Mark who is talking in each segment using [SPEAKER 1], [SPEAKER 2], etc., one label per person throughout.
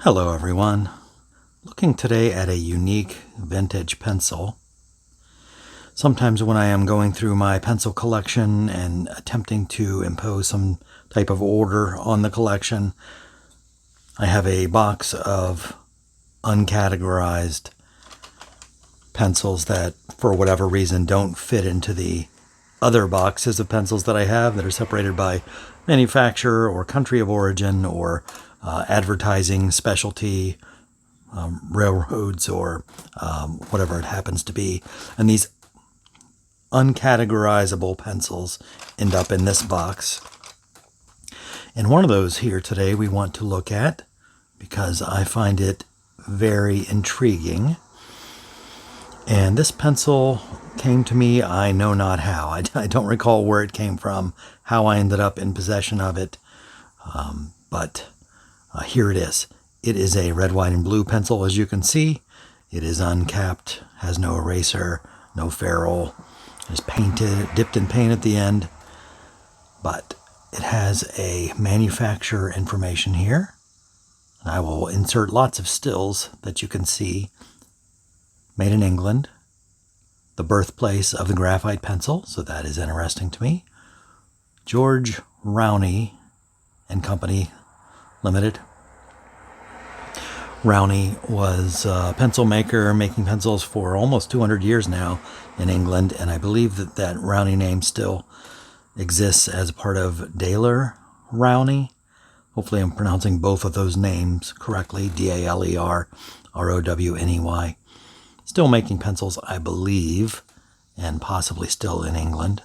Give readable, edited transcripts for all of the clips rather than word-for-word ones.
[SPEAKER 1] Hello everyone. Looking today at a unique vintage pencil. Sometimes when I am going through my pencil collection and attempting to impose some type of order on the collection, I have a box of uncategorized pencils that for whatever reason don't fit into the other boxes of pencils that I have that are separated by manufacturer or country of origin or advertising specialty, railroads, or whatever it happens to be. And these uncategorizable pencils end up in this box. And one of those here today we want to look at because I find it very intriguing. And this pencil came to me, I know not how. I don't recall where it came from, how I ended up in possession of it, but here it is. It is a red, white, and blue pencil, as you can see. It is uncapped, has no eraser, no ferrule. It's painted, dipped in paint at the end, but it has a manufacturer information here. And I will insert lots of stills that you can see. Made in England, the birthplace of the graphite pencil, so that is interesting to me. George Rowney and Company Limited. Rowney was a pencil maker, making pencils for almost 200 years now in England, and I believe that that Rowney name still exists as part of Daler Rowney. Hopefully I'm pronouncing both of those names correctly, Daler Rowney. Still making pencils, I believe, and possibly still in England.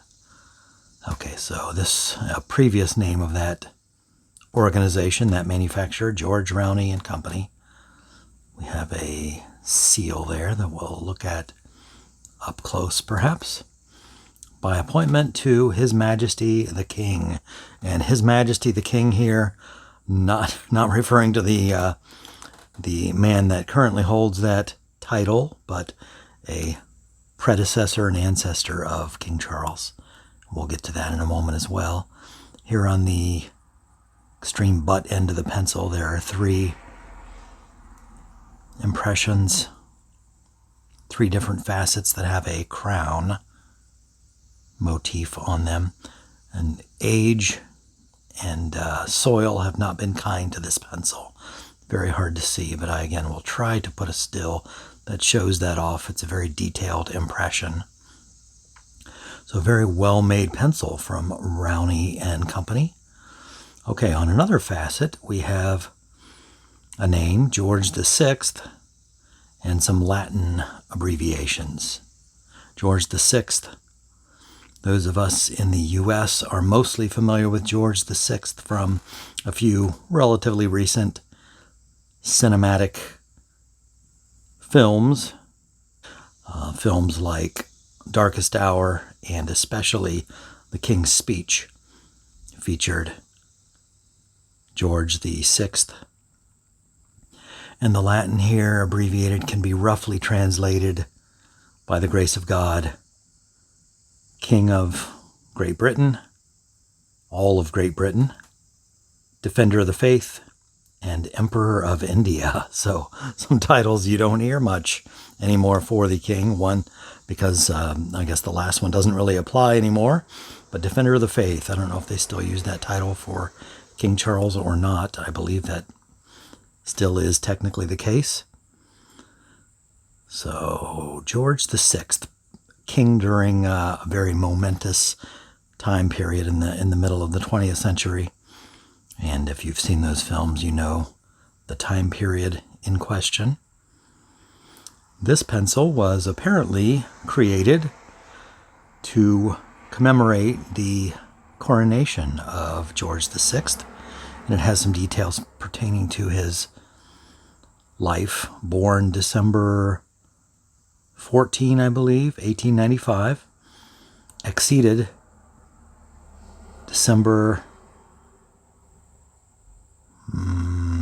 [SPEAKER 1] Okay, so this previous name of that organization, that manufacturer, George Rowney and Company. We have a seal there that we'll look at up close, perhaps. By appointment to His Majesty the King. And His Majesty the King here, not referring to the man that currently holds that title, but a predecessor and ancestor of King Charles. We'll get to that in a moment as well. Here on the extreme butt end of the pencil, there are three impressions, three different facets that have a crown motif on them. And age and soil have not been kind to this pencil. Very hard to see, but I again will try to put a still that shows that off. It's a very detailed impression. So a very well-made pencil from Rowney and Company. Okay, on another facet, we have a name, George VI, and some Latin abbreviations. George VI. Those of us in the U.S. are mostly familiar with George VI from a few relatively recent cinematic films. Films like Darkest Hour and especially The King's Speech featured George VI. And the Latin here, abbreviated, can be roughly translated by the grace of God, King of Great Britain, all of Great Britain, Defender of the Faith, and Emperor of India. So some titles you don't hear much anymore for the king. One, because I guess the last one doesn't really apply anymore, but Defender of the Faith. I don't know if they still use that title for King Charles or not. I believe that still is technically the case. So George VI, king during a very momentous time period in the middle of the 20th century. And if you've seen those films, you know the time period in question. This pencil was apparently created to commemorate the coronation of George VI. And it has some details pertaining to his life. Born December 14, I believe, 1895. Exceeded December...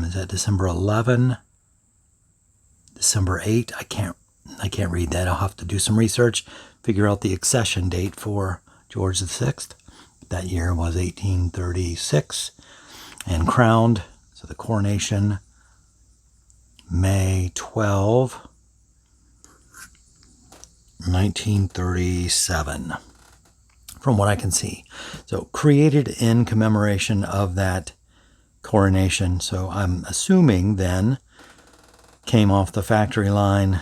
[SPEAKER 1] is that December 11? December 8? I can't read that. I'll have to do some research, figure out the accession date for George VI. That year was 1836. And crowned, so the coronation May 12, 1937, from what I can see. So created in commemoration of that coronation. So I'm assuming then came off the factory line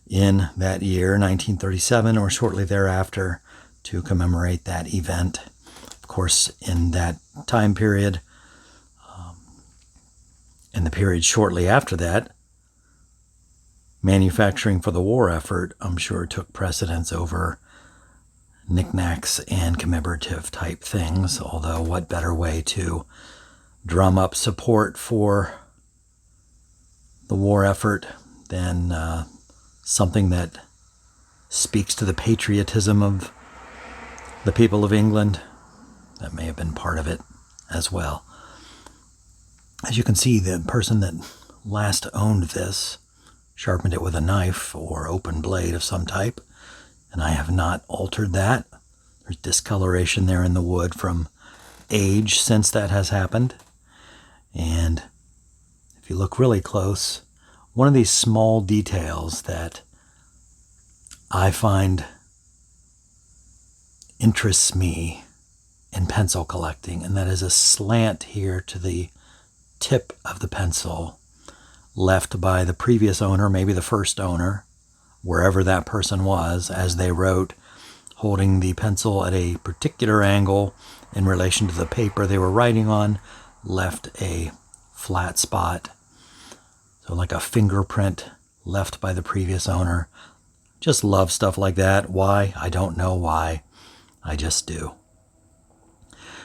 [SPEAKER 1] in that year, 1937, or shortly thereafter, to commemorate that event. Of course, in that time period, and the period shortly after that, manufacturing for the war effort, I'm sure, took precedence over knickknacks and commemorative type things. Although, what better way to drum up support for the war effort than something that speaks to the patriotism of the people of England? That may have been part of it as well. As you can see, the person that last owned this sharpened it with a knife or open blade of some type, and I have not altered that. There's discoloration there in the wood from age since that has happened. And if you look really close, one of these small details that I find interests me in pencil collecting, and that is a slant here to the tip of the pencil left by the previous owner, maybe the first owner, wherever that person was, as they wrote, holding the pencil at a particular angle in relation to the paper they were writing on, left a flat spot. So like a fingerprint left by the previous owner. Just love stuff like that. Why? I don't know why. I just do.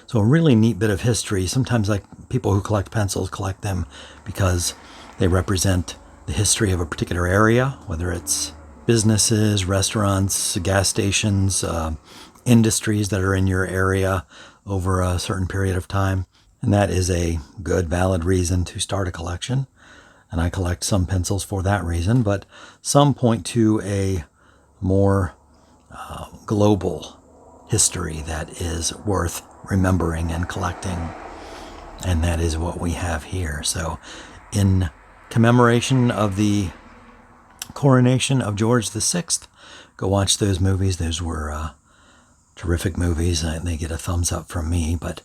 [SPEAKER 1] So a really neat bit of history. Sometimes like people who collect pencils collect them because they represent the history of a particular area, whether it's businesses, restaurants, gas stations, industries that are in your area over a certain period of time. And that is a good, valid reason to start a collection. And I collect some pencils for that reason, but some point to a more global history that is worth remembering and collecting. And that is what we have here. So in commemoration of the coronation of George VI, go watch those movies. Those were terrific movies. They get a thumbs up from me, but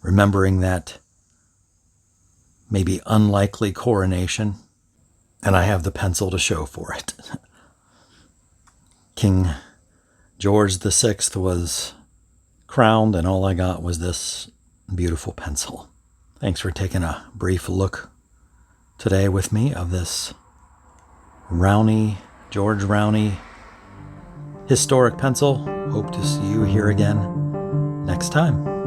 [SPEAKER 1] remembering that maybe unlikely coronation, and I have the pencil to show for it. King George VI was crowned, and all I got was this beautiful pencil. Thanks for taking a brief look today with me of this George Rowney historic pencil. Hope to see you here again next time.